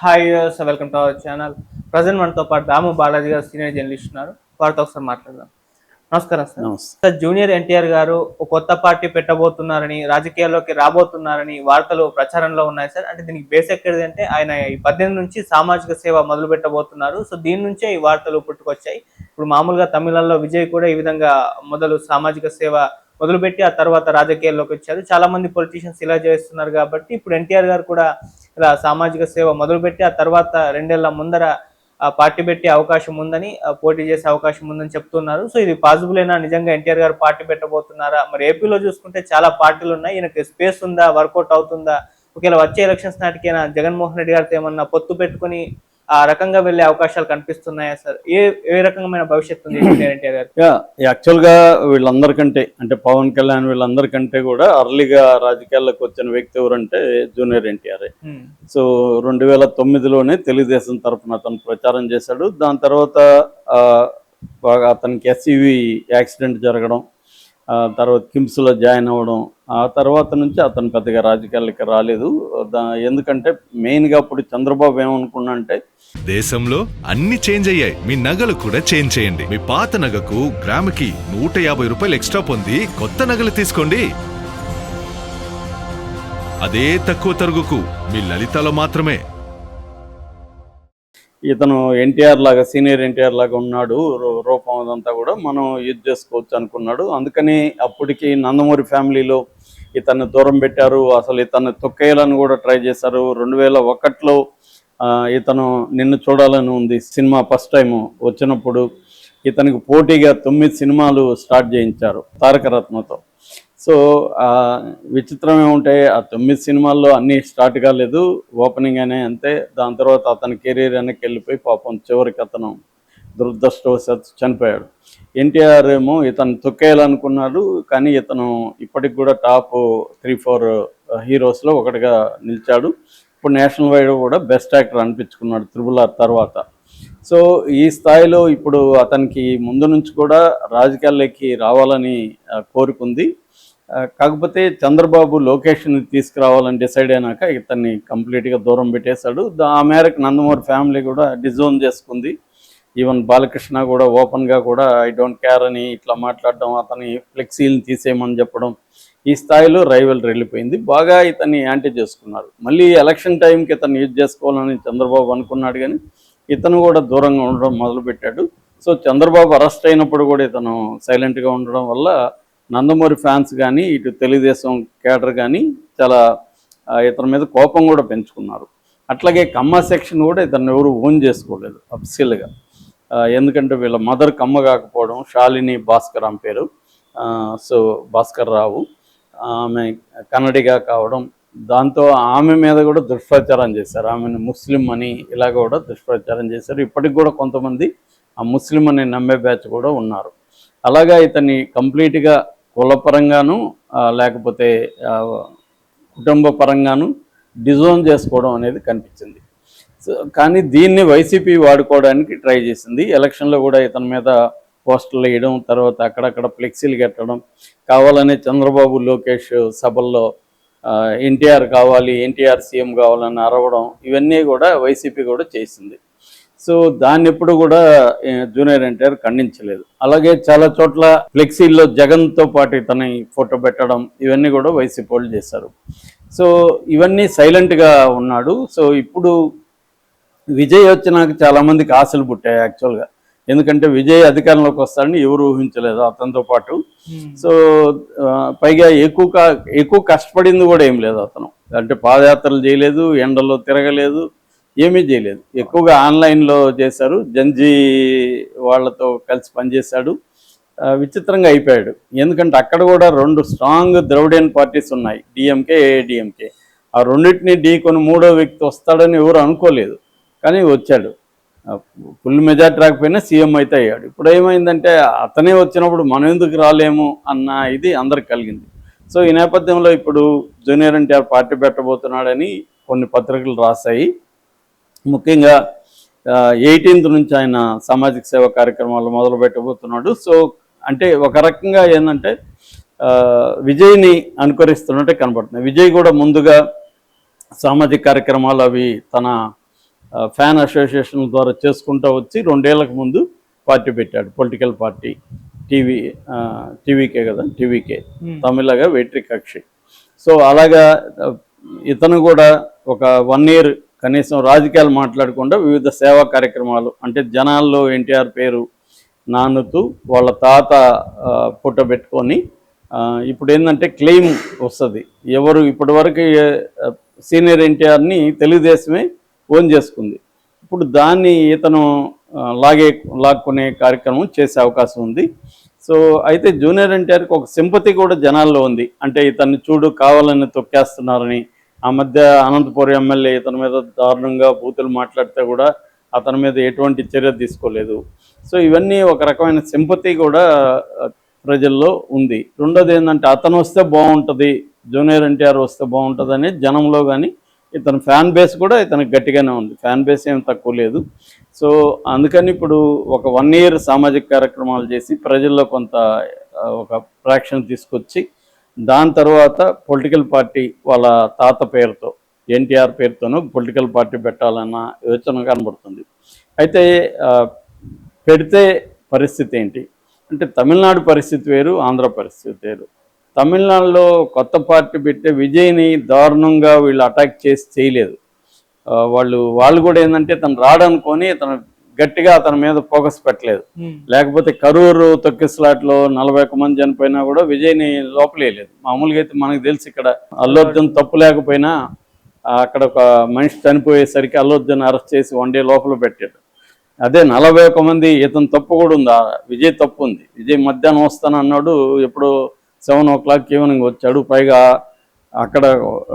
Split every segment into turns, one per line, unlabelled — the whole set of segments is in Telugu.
Hi welcome to our channel. Present మనతో పాటు దాము బాలాజీ గారు సీనియర్ జర్నలిస్ట్ ఉన్నారు. వారితో ఒకసారి మాట్లాడదాం. నమస్కారం సార్.
నమస్తే.
సార్, జూనియర్ ఎన్టీఆర్ గారు ఒక కొత్త పార్టీ పెట్టబోతున్నారని, రాజకీయాల్లోకి రాబోతున్నారని వార్తలు ప్రచారంలో ఉన్నాయి సార్. అంటే దీనికి బేస్ ఎక్కడిది అంటే ఆయన ఈ 18 నుంచి సామాజిక సేవ మొదలు పెట్టబోతున్నారు. సో దీని నుంచే ఈ వార్తలు పుట్టుకొచ్చాయి. ఇప్పుడు మామూలుగా తమిళంలో విజయ్ కూడా ఈ విధంగా మొదలు సామాజిక సేవ మొదలుపెట్టి ఆ తర్వాత రాజకీయాల్లోకి వచ్చారు. చాలా మంది పొలిటీషియన్స్ ఇలా చేస్తున్నారు కాబట్టి ఇప్పుడు ఎన్టీఆర్ గారు కూడా ఇలా సామాజిక సేవ మొదలుపెట్టి ఆ తర్వాత 2 ఏళ్ల ముందర పార్టీ పెట్టే అవకాశం ఉందని, పోటీ చేసే అవకాశం ఉందని చెప్తున్నారు. సో ఇది పాసిబుల్ అయినా నిజంగా ఎన్టీఆర్ గారు పార్టీ పెట్టబోతున్నారా? మరి ఏపీలో చూసుకుంటే చాలా పార్టీలు ఉన్నాయి. ఈయనకి స్పేస్ ఉందా? వర్కౌట్ అవుతుందా? ఒకవేళ వచ్చే ఎలక్షన్స్ నాటికైనా జగన్మోహన్ రెడ్డి గారితో ఏమన్నా పొత్తు పెట్టుకుని ఆ రకంగా వెళ్లే అవకాశాలు కనిపిస్తున్నాయా సార్? ఏ రకమైన భవిష్యత్తు ఉంది ఎన్టీఆర్ గారు?
యాక్చువల్గా వీళ్ళందరికంటే అంటే పవన్ కళ్యాణ్ వీళ్ళందరికంటే కూడా అర్లీగా రాజకీయాల్లోకి వచ్చిన వ్యక్తి ఎవరంటే జూనియర్ ఎన్టీఆర్. సో 2009లోనే తెలుగుదేశం తరఫున అతను ప్రచారం చేశాడు. దాని తర్వాత అతనికి ఎస్ఈవి యాక్సిడెంట్ జరగడం, తర్వాత కిమ్స్లో జాయిన్ అవ్వడం, ఆ తర్వాత నుంచి అతను పెద్దగా రాజకీయాలకి రాలేదు. ఎందుకంటే మెయిన్గా అప్పుడు చంద్రబాబు ఏమనుకున్నా అంటే
దేశంలో అన్ని చేంజ్ అయ్యాయి, మీ నగలు కూడా చేంజ్ చేయండి. మీ పాత నగకు గ్రాముకి 150 రూపాయలు ఎక్స్ట్రా పొంది కొత్త నగలు తీసుకోండి. అదే తక్కువ తరుగుకు మీ లలితలో మాత్రమే.
ఇతను ఎన్టీఆర్ లాగా సీనియర్ ఎన్టీఆర్ లాగా ఉన్నాడు, రూపం అదంతా కూడా మనం యూజ్ చేసుకోవచ్చు అనుకున్నాడు. అందుకని అప్పటికి నందమూరి ఫ్యామిలీలో ఇతన్ని దూరం పెట్టారు. అసలు ఇతన్ని తొక్కేయాలని కూడా ట్రై చేశారు. 2001లో ఇతను నిన్ను చూడాలని ఉంది సినిమా ఫస్ట్ టైం వచ్చినప్పుడు ఇతనికి పోటీగా 9 సినిమాలు స్టార్ట్ చేయించారు తారకరత్నతో. సో విచిత్రం ఏముంటే ఆ 9 సినిమాల్లో అన్నీ స్టార్ట్ కాలేదు, ఓపెనింగ్ అనే అంతే. దాని తర్వాత అతని కెరీర్ వెనక్కి వెళ్ళిపోయి పాపం చివరికి అతను దురదృష్టవశాత్తు చనిపోయాడు. ఎన్టీఆర్ ఏమో ఇతను తొక్కేయాలనుకున్నాడు, కానీ ఇతను ఇప్పటికి కూడా టాప్ 3-4 హీరోస్లో ఒకటిగా నిలిచాడు. ఇప్పుడు నేషనల్ వైడ్ కూడా బెస్ట్ యాక్టర్ అనిపించుకున్నాడు RRR తర్వాత. సో ఈ స్థాయిలో ఇప్పుడు అతనికి ముందు నుంచి కూడా రాజకీయాల్లోకి రావాలని కోరుకుంది. కాకపోతే చంద్రబాబు లోకేష్ని తీసుకురావాలని డిసైడ్ అయినాక ఇతన్ని కంప్లీట్గా దూరం పెట్టేశాడు. ఆ మేరకు నందమూరి ఫ్యామిలీ కూడా డిజోన్ చేసుకుంది. ఈవెన్ బాలకృష్ణ కూడా ఓపెన్గా కూడా ఐ డోంట్ కేర్ అని ఇట్లా మాట్లాడడం, అతని ఫ్లెక్సీలను తీసేయమని చెప్పడం, ఈ స్థాయిలో రైవల్ వెళ్ళిపోయింది. బాగా ఇతన్ని యాంటీ చేసుకున్నారు. మళ్ళీ ఎలక్షన్ టైంకి ఇతను యూజ్ చేసుకోవాలని చంద్రబాబు అనుకున్నాడు, కానీ ఇతను కూడా దూరంగా ఉండడం మొదలుపెట్టాడు. సో చంద్రబాబు అరెస్ట్ అయినప్పుడు కూడా ఇతను సైలెంట్గా ఉండడం వల్ల నందమూరి ఫ్యాన్స్ కానీ ఇటు తెలుగుదేశం కేడర్ కానీ చాలా ఇతని మీద కోపం కూడా పెంచుకున్నారు. అట్లాగే కమ్మ సెక్షన్ కూడా ఇతను ఎవరు ఓన్ చేసుకోలేదు అఫీషియల్గా. ఎందుకంటే వీళ్ళ మదర్ కమ్మ కాకపోవడం, శాలిని భాస్కర్ ఆమె పేరు, సో భాస్కర్ రావు, ఆమె కన్నడిగా కావడం, దాంతో ఆమె మీద కూడా దుష్ప్రచారం చేశారు. ఆమెను ముస్లిం అని ఇలా కూడా దుష్ప్రచారం చేశారు. ఇప్పటికి కూడా కొంతమంది ఆ ముస్లిం అనే నమ్మే బ్యాచ్ కూడా ఉన్నారు. అలాగా ఇతన్ని కంప్లీట్గా కులపరంగాను లేకపోతే కుటుంబ పరంగాను డిజోన్ చేసుకోవడం అనేది కనిపించింది. సో కానీ దీన్ని వైసీపీ వాడుకోవడానికి ట్రై చేసింది. ఎలక్షన్లో కూడా ఇతని మీద పోస్టర్లు వేయడం, తర్వాత అక్కడక్కడ ఫ్లెక్సీలు కట్టడం, కావాలనే చంద్రబాబు లోకేష్ సభల్లో ఎన్టీఆర్ కావాలి, ఎన్టీఆర్ సీఎం కావాలని అరవడం, ఇవన్నీ కూడా వైసీపీ కూడా చేసింది. సో దాన్ని ఎప్పుడు కూడా జూనియర్ ఎన్టీఆర్ ఖండించలేదు. అలాగే చాలా చోట్ల ఫ్లెక్సీల్లో జగన్తో పాటు ఇతని ఫోటో పెట్టడం, ఇవన్నీ కూడా వైసీపీ వాళ్ళు చేశారు. సో ఇవన్నీ సైలెంట్గా ఉన్నాడు. సో ఇప్పుడు విజయ్ వచ్చినాక చాలామందికి ఆశలు పుట్టాయి యాక్చువల్గా. ఎందుకంటే విజయ్ అధికారంలోకి వస్తాడని ఎవరు ఊహించలేదు అతనితో పాటు. సో పైగా ఎక్కువ కష్టపడింది కూడా ఏం లేదు అతను. అంటే పాదయాత్రలు చేయలేదు, ఎండలో తిరగలేదు, ఏమీ చేయలేదు. ఎక్కువగా ఆన్లైన్లో చేశారు, జంజీ వాళ్ళతో కలిసి పనిచేశాడు. విచిత్రంగా అయిపోయాడు. ఎందుకంటే అక్కడ కూడా 2 స్ట్రాంగ్ ద్రవిడియన్ పార్టీస్ ఉన్నాయి, డిఎంకే, ఏఐడిఎంకే. ఆ రెండింటినీ ఢీకొని 3వ వ్యక్తి వస్తాడని ఎవరు అనుకోలేదు, కానీ వచ్చాడు. ఫుల్ మెజార్టీ రాకపోయినా సీఎం అయితే అయ్యాడు. ఇప్పుడు ఏమైందంటే అతనే వచ్చినప్పుడు మనం ఎందుకు రాలేము అన్న ఇది అందరికి కలిగింది. సో ఈ నేపథ్యంలో ఇప్పుడు జూనియర్ ఎన్టీఆర్ పార్టీ పెట్టబోతున్నాడని కొన్ని పత్రికలు రాశాయి. ముఖ్యంగా 18th నుంచి ఆయన సామాజిక సేవ కార్యక్రమాలు మొదలు పెట్టబోతున్నాడు. సో అంటే ఒక రకంగా ఏంటంటే విజయ్ని అనుకరిస్తున్నట్టే కనబడుతుంది. విజయ్ కూడా ముందుగా సామాజిక కార్యక్రమాలు అవి తన ఫ్యాన్ అసోసియేషన్ ద్వారా చేసుకుంటూ వచ్చి 2 ఏళ్లకు ముందు పార్టీ పెట్టాడు, పొలిటికల్ పార్టీ. టీవీకే కదా, టీవీకే, తమిళగా వెట్రి కక్షి. సో అలాగా ఇతను కూడా ఒక 1 ఇయర్ కనీసం రాజకీయాలు మాట్లాడకుండా వివిధ సేవా కార్యక్రమాలు, అంటే జనాల్లో ఎన్టీఆర్ పేరు నానుతూ వాళ్ళ తాత ఫోటో పెట్టుకొని, ఇప్పుడు ఏంటంటే క్లెయిమ్ వస్తుంది, ఎవరు ఇప్పటివరకు సీనియర్ ఎన్టీఆర్ని తెలుగుదేశమే ఓన్ చేసుకుంది, ఇప్పుడు దాన్ని ఇతను లాక్కునే కార్యక్రమం చేసే అవకాశం ఉంది. సో అయితే జూనియర్ ఎన్టీఆర్కి ఒక సింపతి కూడా జనాల్లో ఉంది, అంటే ఇతన్ని చూడు కావాలని తొక్కేస్తున్నారని. ఆ మధ్య అనంతపురం ఎమ్మెల్యే ఇతని మీద దారుణంగా బూతులు మాట్లాడితే కూడా అతని మీద ఎటువంటి చర్య తీసుకోలేదు. సో ఇవన్నీ ఒక రకమైన సింపతి కూడా ప్రజల్లో ఉంది. రెండోది ఏంటంటే అతను వస్తే బాగుంటుంది, జూనియర్ ఎన్టీఆర్ వస్తే బాగుంటుంది అనేది జనంలో, కానీ ఇతని ఫ్యాన్ బేస్ కూడా ఇతనికి గట్టిగానే ఉంది, ఫ్యాన్ బేస్ ఏం తక్కువ లేదు. సో అందుకని ఇప్పుడు ఒక 1 ఇయర్ సామాజిక కార్యక్రమాలు చేసి ప్రజల్లో కొంత ఒక ప్రాక్షన్ తీసుకొచ్చి దాని తర్వాత పొలిటికల్ పార్టీ వాళ్ళ తాత పేరుతో, ఎన్టీఆర్ పేరుతోనూ పొలిటికల్ పార్టీ పెట్టాలన్న యోచన కనబడుతుంది. అయితే పెడితే పరిస్థితి ఏంటి అంటే, తమిళనాడు పరిస్థితి వేరు, ఆంధ్ర పరిస్థితి వేరు. తమిళనాడులో కొత్త పార్టీ పెట్టే విజయ్ని దారుణంగా వీళ్ళు అటాక్ చేసి చేయలేదు. వాళ్ళు కూడా ఏంటంటే తను రాడనుకొని తను గట్టిగా అతని మీద ఫోకస్ పెట్టలేదు. లేకపోతే కరూరు తొక్కిసలాట్లో 41 మంది చనిపోయినా కూడా విజయ్ని లోపలేయలేదు. మామూలుగా అయితే మనకు తెలిసి ఇక్కడ అల్లు అర్జున్ తప్పు లేకపోయినా అక్కడ ఒక మనిషి చనిపోయేసరికి అల్లు అర్జున్ అరెస్ట్ చేసి 1 డే లోపల పెట్టాడు. అదే 41 మంది ఇతను తప్పు కూడా ఉంది, విజయ్ తప్పు ఉంది. విజయ్ మధ్యాహ్నం వస్తాను అన్నాడు, ఎప్పుడు 7 o'clock ఈవినింగ్ వచ్చాడు. పైగా అక్కడ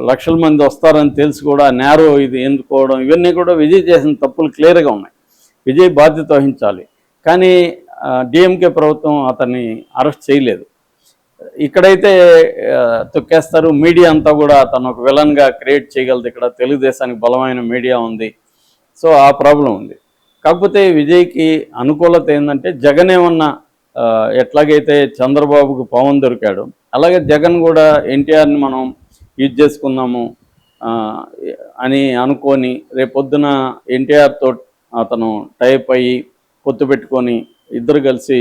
లక్షల మంది వస్తారని తెలిసి కూడా నేరో ఇది ఎన్నుకోవడం, ఇవన్నీ కూడా విజయ్ చేసిన తప్పులు క్లియర్గా ఉన్నాయి. విజయ్ బాధ్యత వహించాలి, కానీ డిఎంకే ప్రభుత్వం అతన్ని అరెస్ట్ చేయలేదు. ఇక్కడైతే తొక్కేస్తారు. మీడియా అంతా కూడా అతను ఒక విలన్గా క్రియేట్ చేయగలదు. ఇక్కడ తెలుగుదేశానికి బలమైన మీడియా ఉంది, సో ఆ ప్రాబ్లం ఉంది. కాకపోతే విజయ్కి అనుకూలత ఏంటంటే, జగన్ ఏమన్నా ఎట్లాగైతే చంద్రబాబుకు పవన్ దొరికాడు, అలాగే జగన్ కూడా ఎన్టీఆర్ని మనం యూజ్ చేసుకుందాము అని అనుకొని రేపొద్దున ఎన్టీఆర్తో అతను టైప్ అయ్యి పొత్తు పెట్టుకొని ఇద్దరు కలిసి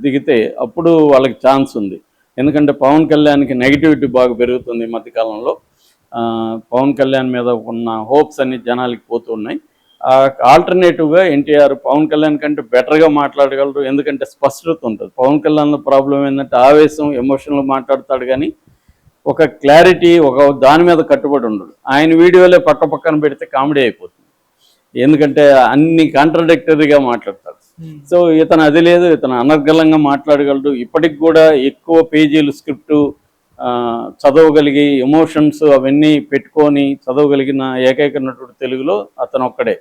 దిగితే అప్పుడు వాళ్ళకి ఛాన్స్ ఉంది. ఎందుకంటే పవన్ కళ్యాణ్కి నెగిటివిటీ బాగా పెరుగుతుంది ఈ మధ్యకాలంలో. పవన్ కళ్యాణ్ మీద ఉన్న హోప్స్ అన్ని జనాలకి పోతున్నాయి. ఆల్టర్నేటివ్గా ఎన్టీఆర్ పవన్ కళ్యాణ్ కంటే బెటర్గా మాట్లాడగలరు, ఎందుకంటే స్పష్టత ఉంటుంది. పవన్ కళ్యాణ్లో ప్రాబ్లం ఏంటంటే ఆవేశం, ఎమోషనల్ మాట్లాడతాడు, కానీ ఒక క్లారిటీ, ఒక దాని మీద కట్టుబడి ఉండడు. ఆయన వీడియోలే పక్కన పెడితే కామెడీ అయిపోతుంది, ఎందుకంటే అన్ని కాంట్రడిక్టరీగా మాట్లాడతాడు. సో ఇతను అది లేదు, ఇతను అనర్గళంగా మాట్లాడగలడు. ఇప్పటికి కూడా ఎక్కువ పేజీలు స్క్రిప్టు చదవగలిగి ఎమోషన్స్ అవన్నీ పెట్టుకొని చదవగలిగిన ఏకైక నటుడు తెలుగులో అతను ఒక్కడే,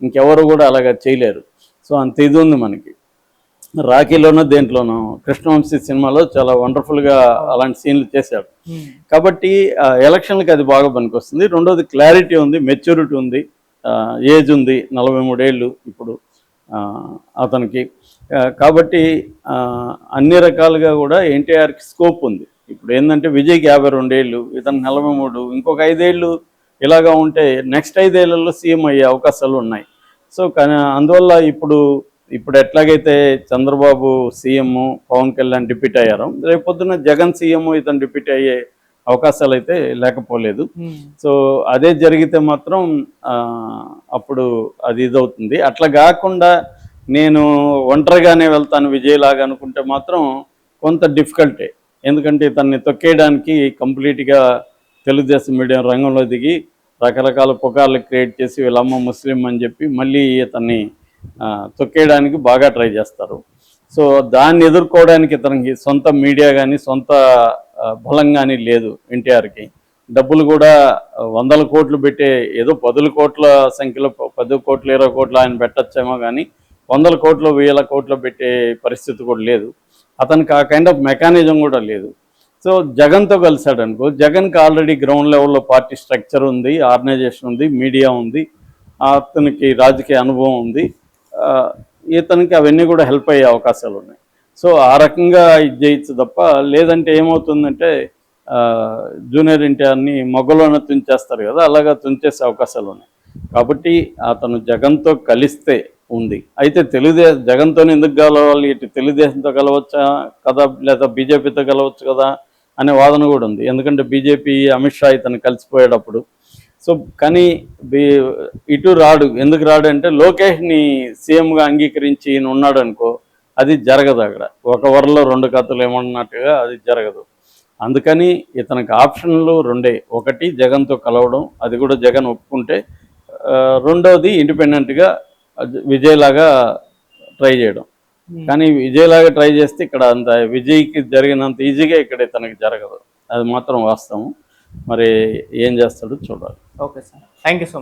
ఇంకెవరు కూడా అలాగా చేయలేరు. సో అంత ఇది ఉంది మనకి. రాఖీలోనో దేంట్లోనో కృష్ణవంశీ సినిమాలో చాలా వండర్ఫుల్గా అలాంటి సీన్లు చేశాడు. కాబట్టి ఎలక్షన్లకి అది బాగా పనికొస్తుంది. రెండోది క్లారిటీ ఉంది, మెచ్యూరిటీ ఉంది, ఏజ్ ఉంది, 43 ఏళ్ళు ఇప్పుడు అతనికి. కాబట్టి అన్ని రకాలుగా కూడా ఎన్టీఆర్కి స్కోప్ ఉంది. ఇప్పుడు ఏంటంటే విజయ్కి 52 ఏళ్ళు, ఇతను 43, ఇంకొక 5 ఏళ్ళు ఇలాగా ఉంటే నెక్స్ట్ 5 ఏళ్లలో సీఎం అయ్యే అవకాశాలు ఉన్నాయి. సో కానీ అందువల్ల ఇప్పుడు ఎట్లాగైతే చంద్రబాబు సీఎం, పవన్ కళ్యాణ్ డిప్యూటీ అయ్యారో, రేపొద్దున జగన్ సీఎం, ఇతను డిప్యూటీ అయ్యే అవకాశాలు అయితే లేకపోలేదు. సో అదే జరిగితే మాత్రం అప్పుడు అది ఇదవుతుంది. అట్లా కాకుండా నేను ఒంటరిగానే వెళ్తాను విజయ్ లాగా అనుకుంటే మాత్రం కొంత డిఫికల్టే. ఎందుకంటే ఇతన్ని తొక్కేయడానికి కంప్లీట్గా తెలుగుదేశం మీడియా రంగంలో దిగి రకరకాల పుకార్లు క్రియేట్ చేసి వీళ్ళమ్మ ముస్లిం అని చెప్పి మళ్ళీ ఇతన్ని తొక్కేయడానికి బాగా ట్రై చేస్తారు. సో దాన్ని ఎదుర్కోవడానికి ఇతనికి సొంత మీడియా కానీ సొంత బలం కానీ లేదు. ఎన్టీఆర్కి డబ్బులు కూడా 100 కోట్లు పెట్టే, ఏదో 10 కోట్ల సంఖ్యలో 10 కోట్లు 20 కోట్లు ఆయన పెట్టచ్చేమో, కానీ 100 కోట్లు 1000 కోట్లు పెట్టే పరిస్థితి కూడా లేదు. అతనికి ఆ కైండ్ ఆఫ్ మెకానిజం కూడా లేదు. సో జగన్తో కలిశాడు అనుకో, జగన్కి ఆల్రెడీ గ్రౌండ్ లెవెల్లో పార్టీ స్ట్రక్చర్ ఉంది, ఆర్గనైజేషన్ ఉంది, మీడియా ఉంది, అతనికి రాజకీయ అనుభవం ఉంది. ఇతనికి అవన్నీ కూడా హెల్ప్ అయ్యే అవకాశాలు ఉన్నాయి. సో ఆ రకంగా ఇది చేయొచ్చు తప్ప, లేదంటే ఏమవుతుందంటే జూనియర్ ఎన్టీఆర్ని మొగ్గలోనే తుంచేస్తారు కదా, అలాగా తుంచేసే అవకాశాలు ఉన్నాయి. కాబట్టి అతను జగన్తో కలిస్తే ఉంది. అయితే జగన్తో ఎందుకు కలవాలి, ఇటు తెలుగుదేశంతో కలవచ్చా కదా, లేదా బీజేపీతో కలవచ్చు కదా అనే వాదన కూడా ఉంది. ఎందుకంటే బీజేపీ అమిత్ షా ఇతను కలిసిపోయేటప్పుడు. సో కానీ ఇటు రాడు. ఎందుకు రాడు అంటే లోకేష్ని సీఎంగా అంగీకరించి ఈయన ఉన్నాడు అనుకో, అది జరగదు. అక్కడ ఒక వరలో రెండు కథలు ఏమన్నట్టుగా అది జరగదు. అందుకని ఇతనికి ఆప్షన్లు రెండే. ఒకటి జగన్తో కలవడం, అది కూడా జగన్ ఒప్పుకుంటే. రెండవది ఇండిపెండెంట్గా విజయ్లాగా ట్రై చేయడం. కానీ విజయ్లాగా ట్రై చేస్తే ఇక్కడ అంత విజయ్కి జరిగినంత ఈజీగా ఇక్కడ ఇతనికి జరగదు. అది మాత్రం వాస్తవం. మరి ఏం చేస్తాడో చూడాలి.
Okay sir, thank you so much.